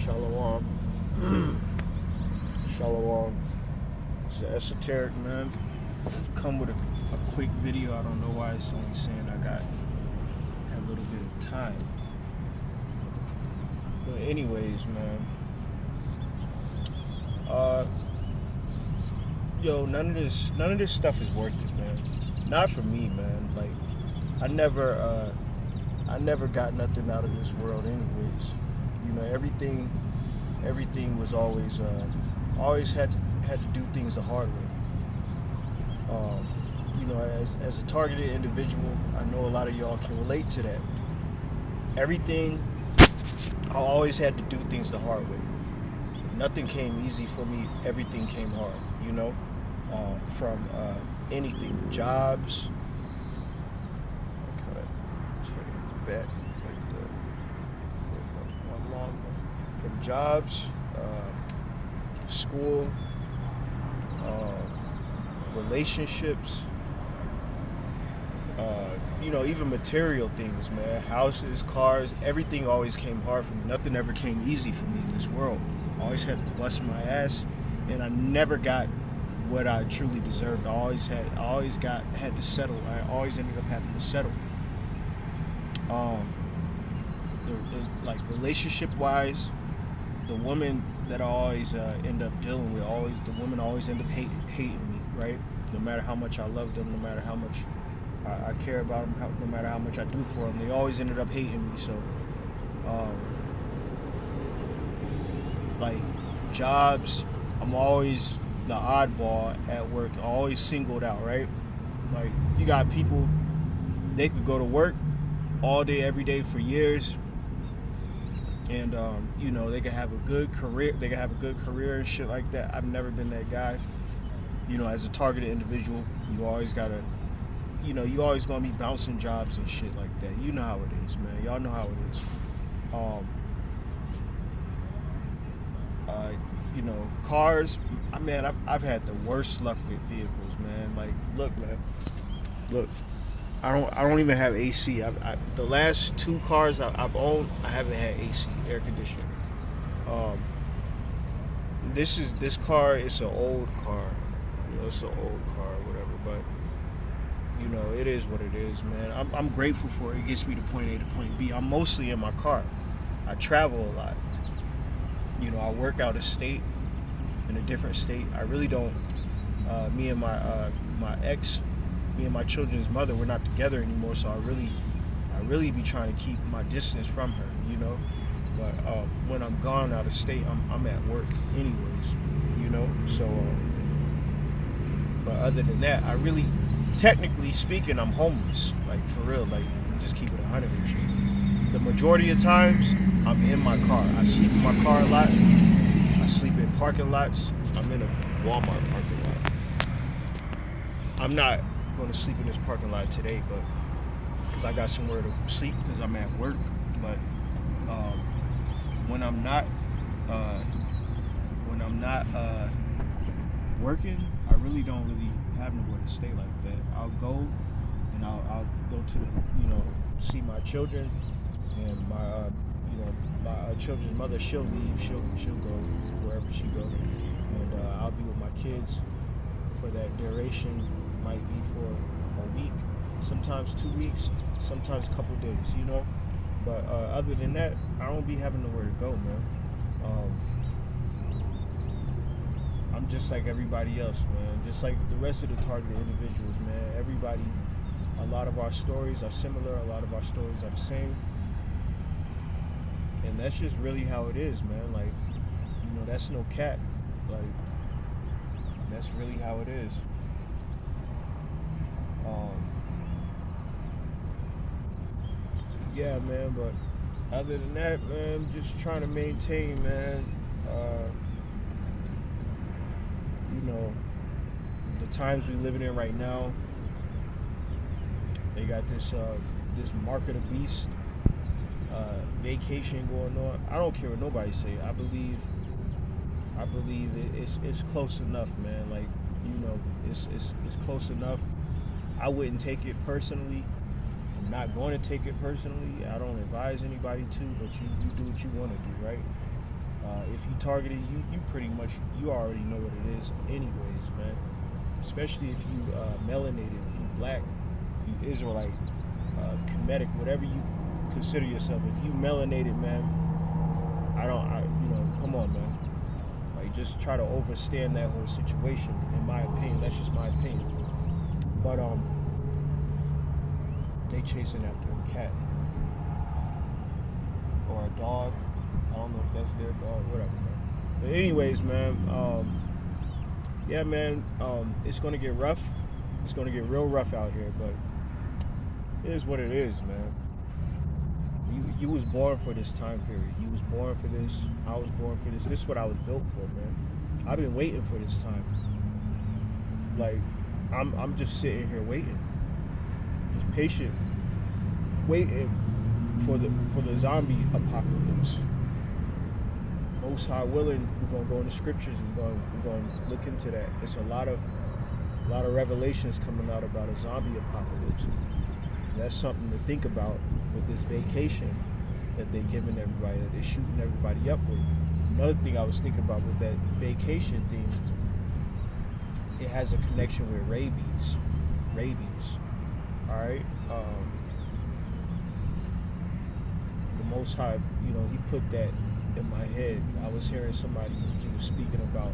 Shalom. Shalom. It's the esoteric man. Just come with a quick video. I don't know why it's only saying I had a little bit of time. But anyways, man. None of this stuff is worth it, man. Not for me, man. Like I never got nothing out of this world anyways. You know, everything was always had to do things the hard way. As a targeted individual, I know a lot of y'all can relate to that. Everything, I always had to do things the hard way. Nothing came easy for me. Everything came hard, from anything, jobs. I kind of turn it back like the one long one. From jobs, school, relationships, even material things, man. Houses, cars, everything always came hard for me. Nothing ever came easy for me in this world. I always had to bust my ass, and I never got what I truly deserved. I always had to settle. I always ended up having to settle. Relationship wise, the woman that I always end up dealing with, the women always end up hating me, right? No matter how much I love them, no matter how much I care about them, no matter how much I do for them, they always ended up hating me. So, jobs, I'm always the oddball at work, always singled out, right? Like, you got people, they could go to work all day, every day for years, and they could have a good career. They could have a good career and shit like that. I've never been that guy. As a targeted individual, you always gotta, you always gonna be bouncing jobs and shit like that. You know how it is, man. Y'all know how it is. Cars. I've had the worst luck with vehicles, man. Like, look, man. Look. I don't even have AC. The last 2 cars I've owned, I haven't had AC, air conditioning. This car, it's an old car. It's an old car, whatever. But it is what it is, man. I'm grateful for it. It gets me to point A to point B. I'm mostly in my car. I travel a lot. I work out of state, in a different state. I really don't. Me and my ex. Me and my children's mother, we're not together anymore, so I really be trying to keep my distance from her, But when I'm gone out of state, I'm at work anyways, So, but other than that, I really, technically speaking, I'm homeless, like for real. Like, just keep it 100 with you. The majority of times, I'm in my car. I sleep in my car a lot. I sleep in parking lots. I'm in a Walmart parking lot. I'm not going to sleep in this parking lot today, but because I got somewhere to sleep because I'm at work. But when I'm not working, I really don't have nowhere to stay like that. I'll go and I'll go to see my children, and my children's mother. She'll leave. She'll go wherever she go, and I'll be with my kids for that duration. Might be for a week, sometimes 2 weeks, sometimes a couple days, But other than that, I don't be having nowhere to go, man. I'm just like everybody else, man. Just like the rest of the targeted individuals, man. Everybody, a lot of our stories are similar. A lot of our stories are the same. And that's just really how it is, man. Like, that's no cap. Like, that's really how it is. Yeah, man, but other than that, man, I'm just trying to maintain, man, the times we're living in right now. They got this mark of the beast vacation going on. I don't care what nobody say. I believe it's close enough, man. Like, it's close enough. I wouldn't take it personally. I'm not going to take it personally. I don't advise anybody to, but you do what you want to do, right? If you targeted, you pretty much you already know what it is, anyways, man. Especially if you melanated, if you black, if you Israelite, Kemetic, whatever you consider yourself. If you melanated, man, come on, man. Like, just try to overstand that whole situation. In my opinion, that's just my opinion. But they chasing after a cat or a dog. I don't know if that's their dog, whatever, man. But anyways, man, yeah, man, it's gonna get rough. It's gonna get real rough out here, but it is what it is, man. You was born for this time period. You was born for this. I was born for this. This is what I was built for, man. I've been waiting for this time. Like, I'm just sitting here waiting, just patient, waiting for the zombie apocalypse. Most High willing, we're gonna go in the scriptures. We're gonna look into that. It's a lot of revelations coming out about a zombie apocalypse. That's something to think about with this vacation that they're giving everybody, that they're shooting everybody up with. Another thing I was thinking about with that vacation thing, it has a connection with rabies. All right. The Most High, he put that in my head. I was hearing somebody, he was speaking about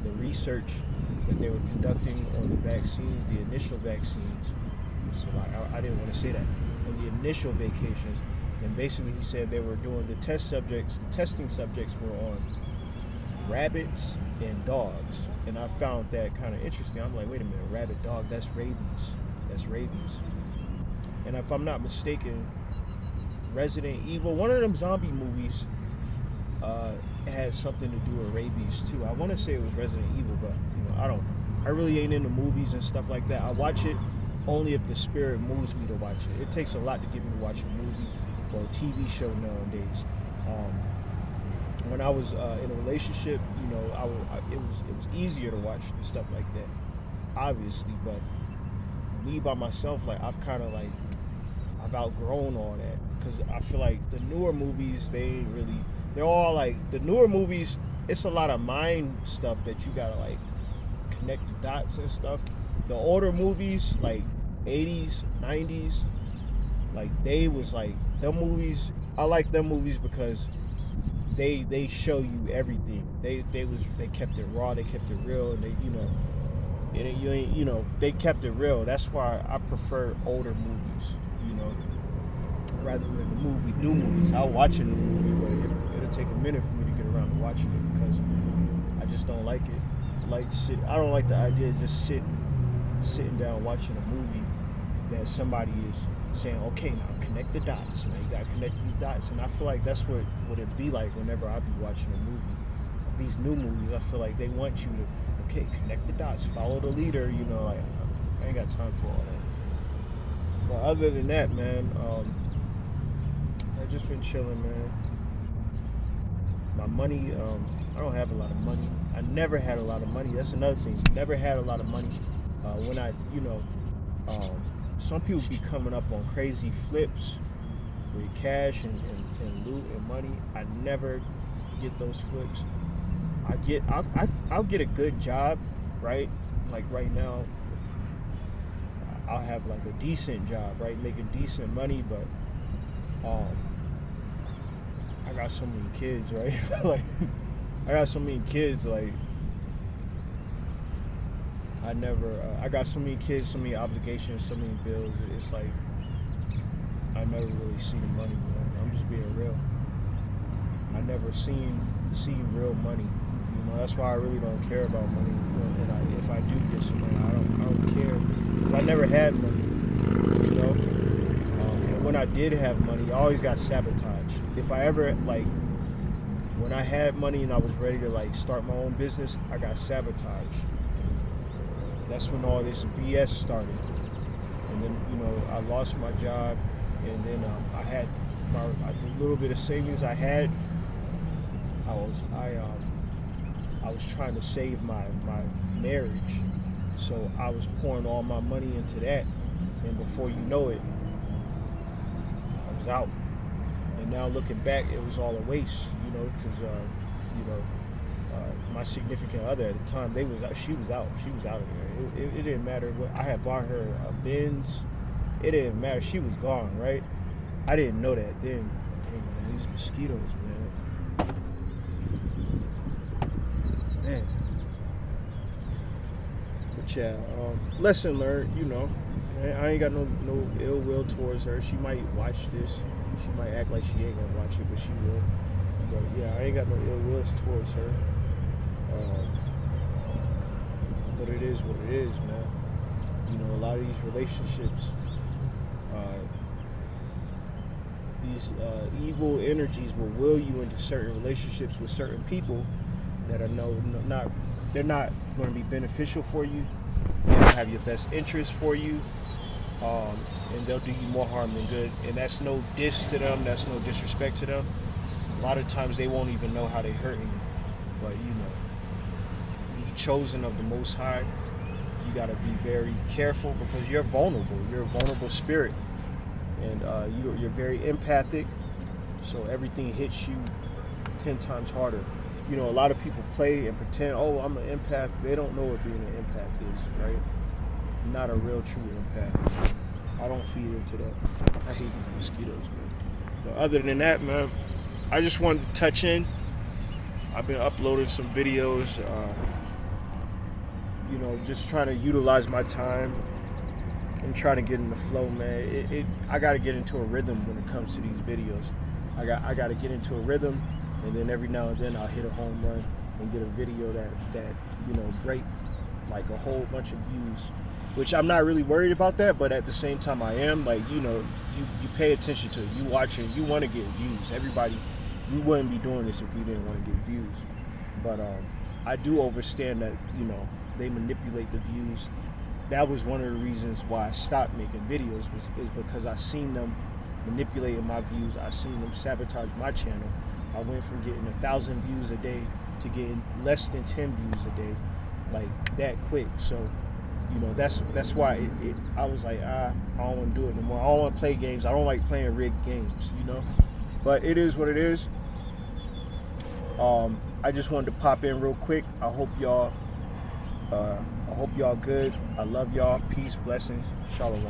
the research that they were conducting on the vaccines, the initial vaccines. So I didn't want to say that. On the initial vacations, and basically he said they were doing the testing subjects were on rabbits and dogs. And I found that kind of interesting. I'm like, wait a minute, rabbit, dog, that's rabies. And if I'm not mistaken, Resident Evil, one of them zombie movies, had something to do with rabies too. I want to say it was Resident Evil, but I don't know. I really ain't into movies and stuff like that. I watch it only if the spirit moves me to watch it. It takes a lot to get me to watch a movie or a TV show nowadays. When I was in a relationship, it was easier to watch stuff like that, obviously. But me by myself, like I've outgrown all that, because I feel like the newer movies, they're all like, the newer movies, it's a lot of mind stuff that you gotta like connect the dots and stuff. The older movies, like 80s, 90s, like they was like, them movies, I like them movies because they show you everything. They kept it raw, they kept it real, and they kept it real. That's why I prefer older movies, rather than the new movies. I'll watch a new movie, but it'll take a minute for me to get around to watching it because I just don't like it. I don't like the idea of just sitting down watching a movie that somebody is saying, okay, now connect the dots, man. You gotta connect these dots. And I feel like that's what it'd be like whenever I be watching a movie. These new movies, I feel like they want you to, okay, connect the dots, follow the leader, like I ain't got time for all that. But other than that, man, I've just been chilling, man. My money, I don't have a lot of money. I never had a lot of money. That's another thing. Never had a lot of money. When I, some people be coming up on crazy flips with cash and loot and money. I never get those flips. I'll get a good job, right? Like right now, I'll have like a decent job, right? Making decent money, but I got so many kids, right? Like I got so many kids, like I got so many kids, so many obligations, so many bills. It's like I never really see the money, man. I'm just being real. I never seen real money. That's why I really don't care about money. And if I do get some money, I don't care, because I never had money. And when I did have money, I always got sabotaged. If I ever when I had money and I was ready to start my own business, I got sabotaged. That's when all this BS started. And then, I lost my job, and then I had the little bit of savings I had. I was trying to save my marriage, so I was pouring all my money into that, and before you know it, I was out. And now looking back, it was all a waste. because my significant other at the time, she was out of there. It didn't matter what I had bought her a Benz. It didn't matter. She was gone, right? I didn't know that then. Dang, man, these mosquitoes, man. But yeah, lesson learned. I ain't got no ill will towards her. She might watch this. She might act like she ain't gonna watch it, but she will. But yeah, I ain't got no ill will towards her. But it is what it is, man. A lot of these relationships, these evil energies will will you into certain relationships with certain people that are they're not going to be beneficial for you. They don't have your best interest for you, and they'll do you more harm than good. And that's no diss to them. That's no disrespect to them. A lot of times they won't even know how they hurting you. But be chosen of the Most High. You got to be very careful because you're vulnerable. You're a vulnerable spirit, and you're very empathic. So everything hits you 10 times harder. A lot of people play and pretend, oh, I'm an empath. They don't know what being an empath is, right? Not a real, true empath. I don't feed into that. I hate these mosquitoes, man. But other than that, man, I just wanted to touch in. I've been uploading some videos, just trying to utilize my time and trying to get in the flow, man. I got to get into a rhythm when it comes to these videos. I got to get into a rhythm. And then every now and then I'll hit a home run and get a video that break like a whole bunch of views, which I'm not really worried about that, but at the same time I am. Like, you pay attention to it, you watch it, you want to get views. Everybody, we wouldn't be doing this if we didn't want to get views. But I do understand that, they manipulate the views. That was one of the reasons why I stopped making videos is because I seen them manipulating my views. I seen them sabotage my channel. I went from getting 1,000 views a day to getting less than 10 views a day, like that quick. So, that's why I was like, I don't want to do it no more. I don't want to play games. I don't like playing rigged games, But it is what it is. I just wanted to pop in real quick. I hope y'all good. I love y'all. Peace, blessings, shalom.